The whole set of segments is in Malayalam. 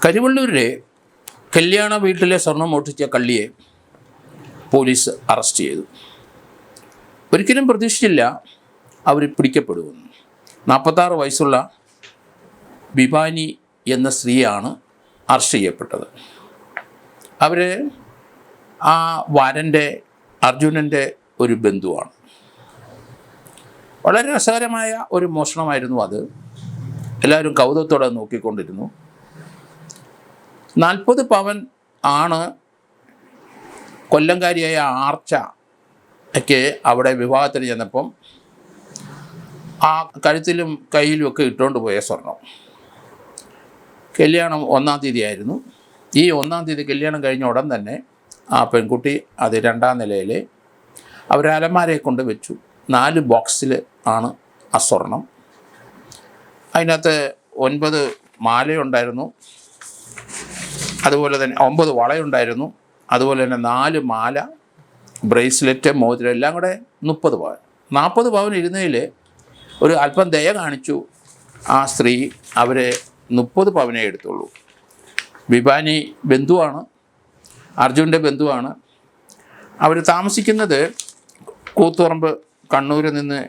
കരിവള്ളൂരിലെ കല്യാണ വീട്ടിലെ സ്വർണം മോഷ്ടിച്ച കള്ളിയെ പോലീസ് അറസ്റ്റ് ചെയ്തു. ഒരിക്കലും പ്രതീക്ഷിച്ചില്ല അവർ പിടിക്കപ്പെടുമെന്ന്. 46 വയസ്സുള്ള വിഭാനി എന്ന സ്ത്രീയാണ് അറസ്റ്റ് ചെയ്യപ്പെട്ടത്. അവർ ആ വരൻ്റെ അർജുനൻ്റെ ഒരു ബന്ധുവാണ്. വളരെ രസകരമായ ഒരു മോഷണമായിരുന്നു അത്. എല്ലാവരും കൗതുകത്തോടെ നോക്കിക്കൊണ്ടിരുന്നു. 40 പവൻ ആണ് കൊല്ലംകാരിയായ ആർച്ച ഒക്കെ അവിടെ വിവാഹത്തിന് ചെന്നപ്പം ആ കഴുത്തിലും കയ്യിലുമൊക്കെ ഇട്ടുകൊണ്ട് പോയ സ്വർണം. കല്യാണം 1-ാം തീയതി ആയിരുന്നു. ഈ 1-ാം തീയതി കല്യാണം കഴിഞ്ഞ ഉടൻ തന്നെ ആ പെൺകുട്ടി അത് 2-ാം നിലയിൽ അവർ അലമാരയെ കൊണ്ട് വെച്ചു. 4 ബോക്സിൽ ആണ് ആ സ്വർണം. അതിനകത്ത് 9 മാലയുണ്ടായിരുന്നു, അതുപോലെ തന്നെ 9 വളയുണ്ടായിരുന്നു, അതുപോലെ തന്നെ 4 മാല, ബ്രേസ്ലെറ്റ്, മോതിരം, എല്ലാം കൂടെ 30 പവൻ. 40 പവൻ ഇരുന്നതിൽ ഒരു അല്പം ദയ കാണിച്ചു ആ സ്ത്രീ. അവർ 30 പവനേ എടുത്തുള്ളൂ. വിഭാനി ബന്ധുവാണ്, അർജുൻ്റെ ബന്ധുവാണ്. അവർ താമസിക്കുന്നത് കൂത്തുപറമ്പ്, കണ്ണൂരിൽ നിന്ന്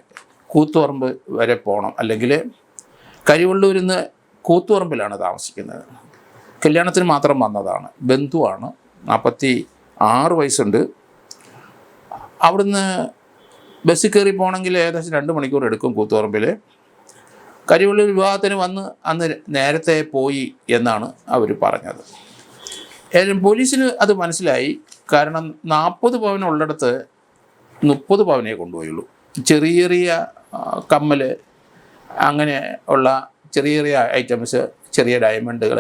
കൂത്തുപറമ്പ് വരെ പോകണം, അല്ലെങ്കിൽ കരിവള്ളൂരിൽ നിന്ന് കൂത്തുപറമ്പിലാണ് താമസിക്കുന്നത്. കല്യാണത്തിന് മാത്രം വന്നതാണ്. ബന്ധുവാണ്. 46 വയസ്സുണ്ട്. അവിടുന്ന് ബസ്സിൽ കയറി പോകണമെങ്കിൽ ഏകദേശം 2 മണിക്കൂർ എടുക്കും കൂത്തുപറമ്പിൽ. കരിവള്ളൂർ വിവാഹത്തിന് വന്ന് അന്ന് നേരത്തെ പോയി എന്നാണ് അവർ പറഞ്ഞത്. ഏതായാലും പോലീസിന് അത് മനസ്സിലായി. കാരണം 40 പവൻ ഉള്ളിടത്ത് 30 പവനേ കൊണ്ടുപോയുള്ളൂ. ചെറിയ ചെറിയ കമ്മൽ, അങ്ങനെ ഉള്ള ചെറിയ ചെറിയ ഐറ്റംസ്, ചെറിയ ഡയമണ്ടുകൾ,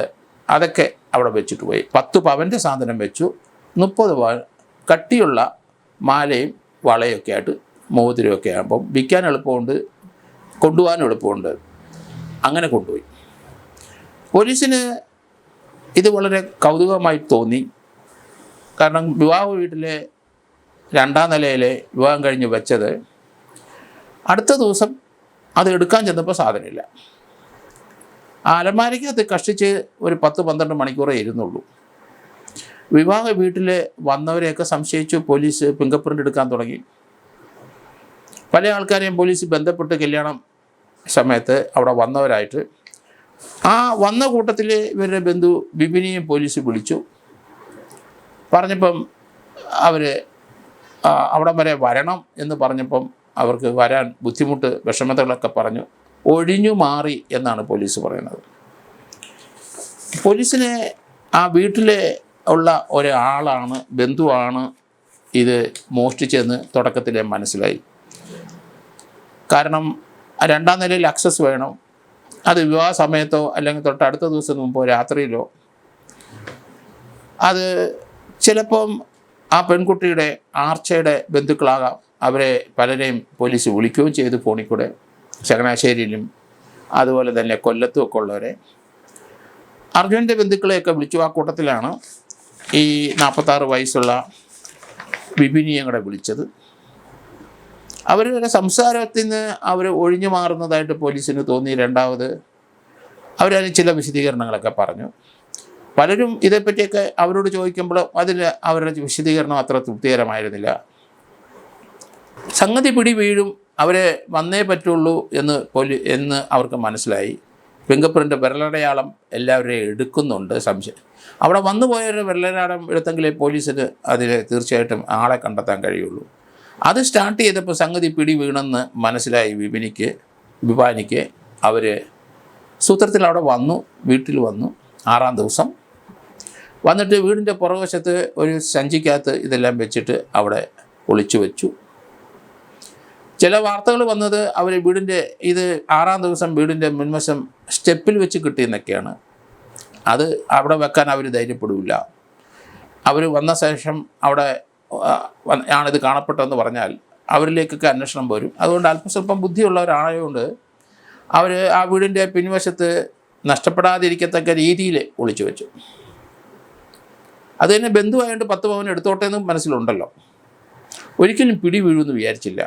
അതൊക്കെ അവിടെ വെച്ചിട്ട് പോയി. 10 പവൻ്റെ സാധനം വെച്ചു. 30 പവൻ കട്ടിയുള്ള മാലയും വളയൊക്കെ ആയിട്ട്, മോതിരമൊക്കെ ആകുമ്പം വിൽക്കാൻ എളുപ്പമുണ്ട്, കൊണ്ടുപോകാൻ എളുപ്പമുണ്ട്. അങ്ങനെ കൊണ്ടുപോയി. പോലീസിന് ഇത് വളരെ കൗതുകമായി തോന്നി. കാരണം വിവാഹ വീട്ടിലെ 2-ാം നിലയിൽ വിവാഹം കഴിഞ്ഞ് വെച്ചത്, അടുത്ത ദിവസം അത് എടുക്കാൻ ചെന്നപ്പോൾ സാധനമില്ല. ആ അലമാരയ്ക്കകത്ത് കഷ്ടിച്ച് ഒരു 10-12 മണിക്കൂറേ ഇരുന്നുള്ളൂ. വിവാഹ വീട്ടിൽ വന്നവരെയൊക്കെ സംശയിച്ചു. പോലീസ് ഫിംഗർ പ്രിൻ്റ് എടുക്കാൻ തുടങ്ങി. പല ആൾക്കാരെയും പോലീസ് ബന്ധപ്പെട്ട് കല്യാണം സമയത്ത് അവിടെ വന്നവരായിട്ട്. ആ വന്ന കൂട്ടത്തിൽ ഇവരുടെ ബന്ധു ബിബിനിയും പോലീസ് വിളിച്ചു. പറഞ്ഞപ്പം അവർ അവിടം വരെ വരണം എന്ന് പറഞ്ഞപ്പം അവർക്ക് വരാൻ ബുദ്ധിമുട്ട്, വിഷമതകളൊക്കെ പറഞ്ഞു. ഒഴിഞ്ഞു മാറി എന്നാണ് പോലീസ് പറയുന്നത്. പോലീസിന് ആ വീട്ടിലെ ഉള്ള ഒരാളാണ്, ബന്ധുവാണ് ഇത് മോഷ്ടിച്ചതെന്ന് തുടക്കത്തിലെ മനസ്സിലായി. കാരണം 2-ാം നിലയിൽ ആക്സസ് വേണം. അത് വിവാഹ സമയത്തോ അല്ലെങ്കിൽ തൊട്ടടുത്ത ദിവസം മുമ്പോ രാത്രിയിലോ. അത് ചിലപ്പം ആ പെൺകുട്ടിയുടെ ആർച്ചയുടെ ബന്ധുക്കളാകാം. അവരെ പലരെയും പോലീസ് വിളിക്കുകയും ചെയ്തു ഫോണിൽ കൂടെ. ചങ്ങനാശ്ശേരിയിലും അതുപോലെ തന്നെ കൊല്ലത്തും ഒക്കെ ഉള്ളവരെ. അർജുൻ്റെ ബന്ധുക്കളെയൊക്കെ വിളിച്ചു. ആ കൂട്ടത്തിലാണ് ഈ 46 വയസ്സുള്ള വിപിനിയും കൂടെ വിളിച്ചത്. അവരുടെ സംസാരത്തിൽ നിന്ന് അവർ ഒഴിഞ്ഞു മാറുന്നതായിട്ട് പോലീസിന് തോന്നി. രണ്ടാമത് അവരതിന് ചില വിശദീകരണങ്ങളൊക്കെ പറഞ്ഞു. പലരും ഇതേപ്പറ്റിയൊക്കെ അവരോട് ചോദിക്കുമ്പോൾ അതിൽ അവരുടെ വിശദീകരണം അത്ര തൃപ്തികരമായിരുന്നില്ല. സംഗതി പിടി വീഴും, അവരെ വന്നേ പറ്റുള്ളൂ എന്ന് അവർക്ക് മനസ്സിലായി. ഫിംഗർ പ്രിൻ്റ്, വിരലടയാളം എല്ലാവരെയും എടുക്കുന്നുണ്ട്. സംശയം അവിടെ വന്നു പോയവരുടെ വിരലടയാളം എടുത്തെങ്കിലേ പോലീസിന് അതിൽ തീർച്ചയായിട്ടും ആളെ കണ്ടെത്താൻ കഴിയുള്ളൂ. അത് സ്റ്റാർട്ട് ചെയ്തപ്പോൾ സംഗതി പിടി വീണെന്ന് മനസ്സിലായി വിഭാനിക്ക്. അവർ സൂത്രത്തിൽ അവിടെ വന്നു, വീട്ടിൽ വന്നു. 6-ാം ദിവസം വന്നിട്ട് വീടിൻ്റെ പുറകുവശത്ത് ഒരു സഞ്ചിക്കകത്ത് ഇതെല്ലാം വെച്ചിട്ട് അവിടെ ഒളിച്ചു വെച്ചു. ചില വാർത്തകൾ വന്നത് അവർ വീടിൻ്റെ 6-ാം ദിവസം വീടിൻ്റെ മുൻവശം സ്റ്റെപ്പിൽ വെച്ച് കിട്ടിയെന്നൊക്കെയാണ്. അത് അവിടെ വെക്കാൻ അവർ ധൈര്യപ്പെടില്ല. അവർ വന്ന ശേഷം അവിടെ ആണിത് കാണപ്പെട്ടതെന്ന് പറഞ്ഞാൽ അവരിലേക്കൊക്കെ അന്വേഷണം വരും. അതുകൊണ്ട് അല്പസ്വല്പം ബുദ്ധിയുള്ളവരായതുകൊണ്ട് അവർ ആ വീടിൻ്റെ പിൻവശത്ത് നഷ്ടപ്പെടാതിരിക്കത്തക്ക രീതിയിൽ ഒളിച്ചു വെച്ചു. അത് തന്നെ ബന്ധുവായതുകൊണ്ട് 10 പവൻ എടുത്തോട്ടെ എന്ന് മനസ്സിലുണ്ടല്ലോ. ഒരിക്കലും പിടി വീഴുമെന്ന് വിചാരിച്ചില്ല.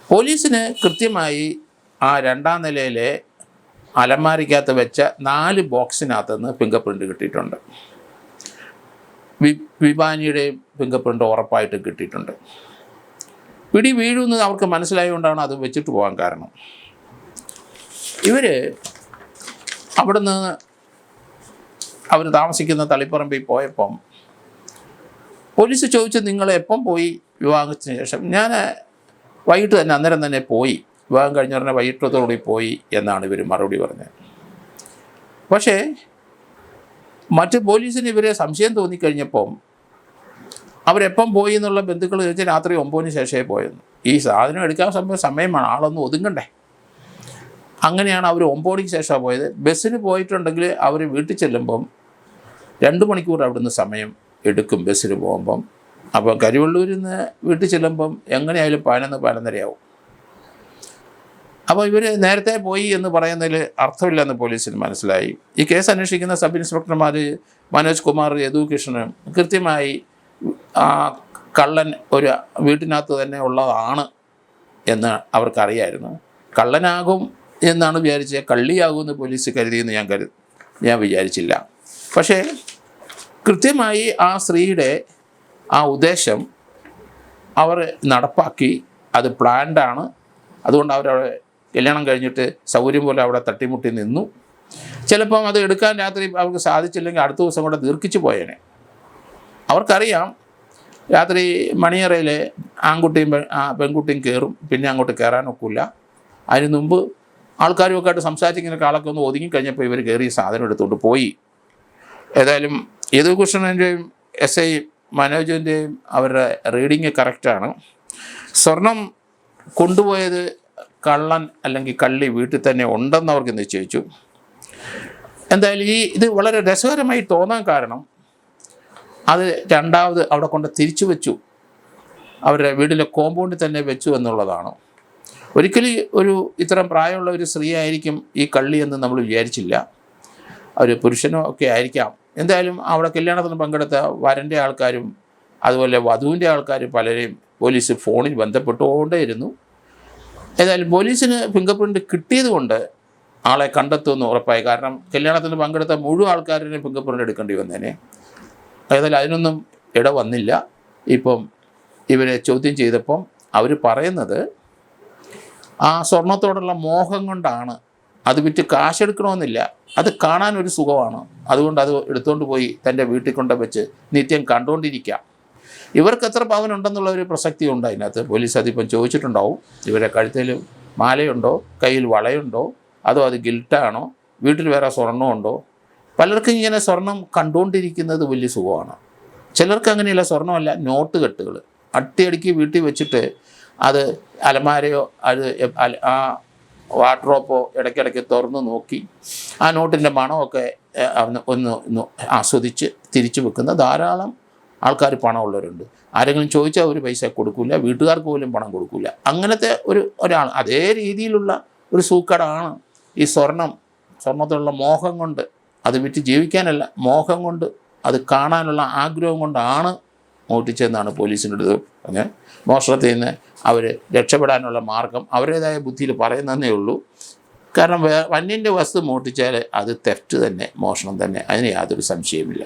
പോലീസിന് കൃത്യമായി ആ 2-ാം നിലയിലെ അലമാരിക്കകത്ത് വെച്ച 4 ബോക്സിനകത്ത് നിന്ന് ഫിംഗർ പ്രിൻ്റ് കിട്ടിയിട്ടുണ്ട്. വിഭാനിയുടെയും ഫിംഗർ പ്രിൻ്റ് ഉറപ്പായിട്ടും കിട്ടിയിട്ടുണ്ട്. പിടി വീഴുമെന്ന് അവർക്ക് മനസ്സിലായതുകൊണ്ടാണ് അത് വെച്ചിട്ട് പോകാൻ കാരണം. ഇവർ അവിടെ നിന്ന് അവർ താമസിക്കുന്ന തളിപ്പറമ്പിൽ പോയപ്പം പോലീസ് ചോദിച്ചു, നിങ്ങൾ എപ്പം പോയി വിവാഹത്തിന് ശേഷം? ഞാൻ വൈകിട്ട് തന്നെ, അന്നേരം തന്നെ പോയി, വിവാഹം കഴിഞ്ഞ ഉടനെ വൈകിട്ടത്തോടുകൂടി പോയി എന്നാണ് ഇവർ മറുപടി പറഞ്ഞത്. പക്ഷേ മറ്റ് പോലീസിന് ഇവരെ സംശയം തോന്നിക്കഴിഞ്ഞപ്പം അവരെപ്പം പോയി എന്നുള്ള ബന്ധുക്കൾ ചോദിച്ചാൽ രാത്രി 9-ന് ശേഷമേ പോയെന്ന്. ഈ സാധനം എടുക്കാൻ സമയമാണ്, ആളൊന്നും ഒതുങ്ങണ്ടേ. അങ്ങനെയാണ് അവർ 9-ന് ശേഷമാണ് പോയത്. ബസ്സിന് പോയിട്ടുണ്ടെങ്കിൽ അവർ വീട്ടിൽ ചെല്ലുമ്പം 2 മണിക്കൂർ അവിടുന്ന് സമയം എടുക്കും ബസ്സിന് പോകുമ്പം. അപ്പം കരിവള്ളൂരിൽ നിന്ന് വീട്ടിൽ ചെല്ലുമ്പം എങ്ങനെയായാലും 11-11:30 അപ്പോൾ ഇവർ നേരത്തെ പോയി എന്ന് പറയുന്നതിൽ അർത്ഥമില്ലെന്ന് പോലീസിന് മനസ്സിലായി. ഈ കേസ് അന്വേഷിക്കുന്ന സബ് ഇൻസ്പെക്ടർമാർ മനോജ് കുമാർ, യദു കൃഷ്ണനും കൃത്യമായി ആ കള്ളൻ ഒരു വീട്ടിനകത്ത് തന്നെ ഉള്ളതാണ് എന്ന് അവർക്കറിയായിരുന്നു. കള്ളനാകും എന്നാണ് വിചാരിച്ചത്, കള്ളിയാകുമെന്ന് പോലീസ് കരുതിയെന്ന് ഞാൻ വിചാരിച്ചില്ല. പക്ഷേ കൃത്യമായി ആ സ്ത്രീയുടെ ആ ഉദ്ദേശം അവർ നടപ്പാക്കി. അത് പ്ലാൻഡാണ്. അതുകൊണ്ട് അവരവിടെ കല്യാണം കഴിഞ്ഞിട്ട് സൗകര്യം പോലെ അവിടെ തട്ടിമുട്ടി നിന്നു. ചിലപ്പം അത് എടുക്കാൻ രാത്രി അവർക്ക് സാധിച്ചില്ലെങ്കിൽ അടുത്ത ദിവസം കൂടെ ദീർഘിച്ചു പോയേനെ. അവർക്കറിയാം രാത്രി മണിയറയിൽ ആൺകുട്ടിയും പെൺകുട്ടിയും കയറും, പിന്നെ അങ്ങോട്ട് കയറാനൊക്കില്ല. അതിന് മുമ്പ് ആൾക്കാരുമൊക്കെ ആയിട്ട് സംസാരിക്കുന്ന കാലൊക്കെ ഒന്ന് ഒതുങ്ങിക്കഴിഞ്ഞപ്പോൾ ഇവർ കയറി സാധനം എടുത്തുകൊണ്ട് പോയി. ഏതായാലും യദുകൃഷ്ണൻ്റെയും എസ് ഐ മനോജിൻ്റെയും അവരുടെ റീഡിങ് കറക്റ്റാണ്. സ്വർണം കൊണ്ടുപോയത് കള്ളൻ അല്ലെങ്കിൽ കള്ളി വീട്ടിൽ തന്നെ ഉണ്ടെന്ന് അവർക്ക് നിശ്ചയിച്ചു. എന്തായാലും ഇത് വളരെ രസകരമായി തോന്നാൻ കാരണം അത് രണ്ടാമത് അവിടെ കൊണ്ട് തിരിച്ചു വെച്ചു, അവരുടെ വീട്ടിലെ കോമ്പൗണ്ടിൽ തന്നെ വെച്ചു എന്നുള്ളതാണ്. ഒരിക്കലും ഒരു ഇത്തരം പ്രായമുള്ള ഒരു സ്ത്രീ ആയിരിക്കും ഈ കള്ളി എന്ന് നമ്മൾ വിചാരിച്ചില്ല. ഒരു പുരുഷനോ ഒക്കെ ആയിരിക്കാം. എന്തായാലും അവിടെ കല്യാണത്തിന് പങ്കെടുത്ത വരൻ്റെ ആൾക്കാരും അതുപോലെ വധുവിൻ്റെ ആൾക്കാരും പലരെയും പോലീസ് ഫോണിൽ ബന്ധപ്പെട്ടുകൊണ്ടേയിരുന്നു. ഏതായാലും പോലീസിന് ഫിംഗർ പ്രിൻ്റ് കിട്ടിയത് കൊണ്ട് ആളെ കണ്ടെത്തുമെന്ന് ഉറപ്പായി. കാരണം കല്യാണത്തിന് പങ്കെടുത്ത മുഴുവൻ ആൾക്കാരുടെ ഫിംഗർ പ്രിൻ്റ് എടുക്കേണ്ടി വന്നേനെ. ഏതായാലും അതിനൊന്നും ഇട വന്നില്ല. ഇപ്പം ഇവരെ ചോദ്യം ചെയ്തപ്പം അവർ പറയുന്നത് ആ സ്വർണത്തോടുള്ള മോഹം കൊണ്ടാണ്. അത് വിറ്റ് കാശെടുക്കണമെന്നില്ല, അത് കാണാനൊരു സുഖമാണ്, അതുകൊണ്ട് അത് എടുത്തുകൊണ്ട് പോയി തൻ്റെ വീട്ടിൽ കൊണ്ട് വെച്ച് നിത്യം കണ്ടുകൊണ്ടിരിക്കാം. ഇവർക്ക് എത്ര പവനുണ്ടെന്നുള്ള ഒരു പ്രസക്തി ഉണ്ട് അതിനകത്ത്. പോലീസ് അതിപ്പം ചോദിച്ചിട്ടുണ്ടാവും. ഇവരെ കഴുത്തിൽ മാലയുണ്ടോ, കയ്യിൽ വളയുണ്ടോ, അതോ അത് ഗിൽട്ടാണോ, വീട്ടിൽ വേറെ സ്വർണ്ണമുണ്ടോ? പലർക്കും ഇങ്ങനെ സ്വർണം കണ്ടുകൊണ്ടിരിക്കുന്നത് വലിയ സുഖമാണ്. ചിലർക്ക് അങ്ങനെയല്ല, സ്വർണ്ണമല്ല, നോട്ട് കെട്ടുകൾ അട്ടിയടിക്ക് വീട്ടിൽ വെച്ചിട്ട് അത് അലമാരയോ അത് ആ വാർഡ്രോബോ ഇടയ്ക്കിടയ്ക്ക് തുറന്ന് നോക്കി ആ നോട്ടിൻ്റെ മണമൊക്കെ ഒന്ന് ആസ്വദിച്ച് തിരിച്ചു വെക്കുന്ന ധാരാളം ആൾക്കാർ പണമുള്ളവരുണ്ട്. ആരെങ്കിലും ചോദിച്ചാൽ ഒരു പൈസ കൊടുക്കില്ല, വീട്ടുകാർക്ക് പോലും പണം കൊടുക്കില്ല. അങ്ങനത്തെ ഒരാൾ അതേ രീതിയിലുള്ള ഒരു സൂക്കടാണ് ഈ സ്വർണത്തിലുള്ള മോഹം കൊണ്ട്. അത് വിറ്റ് ജീവിക്കാനല്ല, മോഹം കൊണ്ട്, അത് കാണാനുള്ള ആഗ്രഹം കൊണ്ടാണ് മോഷ്ടിച്ചതെന്നാണ് പോലീസിൻ്റെ അടുത്ത്. അങ്ങനെ മോഷണത്തിൽ നിന്ന് അവർ രക്ഷപ്പെടാനുള്ള മാർഗം അവരുടേതായ ബുദ്ധിയിൽ പറയുന്നതേ ഉള്ളൂ. കാരണം അന്യൻ്റെ വസ്തു മോഷ്ടിച്ചാൽ അത് തെഫ്റ്റ് തന്നെ, മോഷണം തന്നെ, അതിന് യാതൊരു സംശയമില്ല.